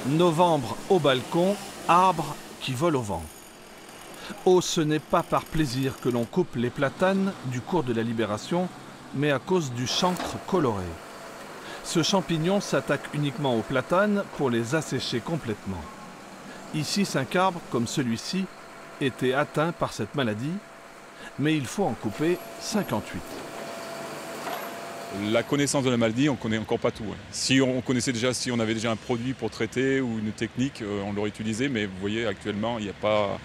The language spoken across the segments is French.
Novembre au balcon, arbre qui vole au vent. Oh, ce n'est pas par plaisir que l'on coupe les platanes du cours de la Libération, mais à cause du chancre coloré. Ce champignon s'attaque uniquement aux platanes pour les assécher complètement. Ici, 5 arbres, comme celui-ci, étaient atteints par cette maladie, mais il faut en couper 58. La connaissance de la maladie, on ne connaît encore pas tout. Si on connaissait déjà, si on avait déjà un produit pour traiter ou une technique, on l'aurait utilisé, mais vous voyez, actuellement, il n'y a pas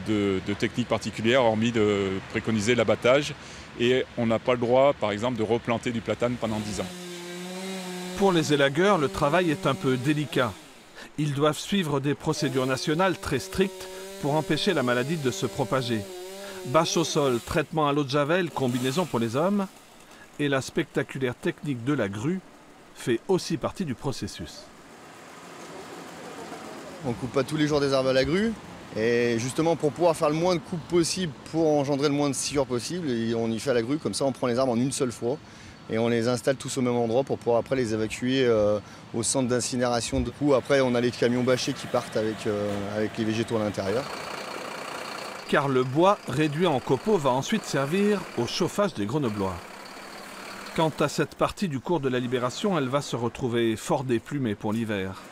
de technique particulière, hormis de préconiser l'abattage. Et on n'a pas le droit, par exemple, de replanter du platane pendant 10 ans. Pour les élagueurs, le travail est un peu délicat. Ils doivent suivre des procédures nationales très strictes pour empêcher la maladie de se propager. Bâche au sol, traitement à l'eau de javel, combinaison pour les hommes. Et la spectaculaire technique de la grue fait aussi partie du processus. On ne coupe pas tous les jours des arbres à la grue. Et justement, pour pouvoir faire le moins de coupes possible, pour engendrer le moins de sciure possible, on y fait à la grue. Comme ça, on prend les arbres en une seule fois. Et on les installe tous au même endroit pour pouvoir après les évacuer au centre d'incinération. Du coup, après, on a les camions bâchés qui partent avec les végétaux à l'intérieur. Car le bois réduit en copeaux va ensuite servir au chauffage des Grenoblois. Quant à cette partie du cours de la Libération, elle va se retrouver fort déplumée pour l'hiver.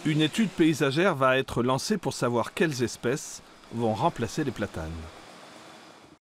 Une étude paysagère va être lancée pour savoir quelles espèces vont remplacer les platanes.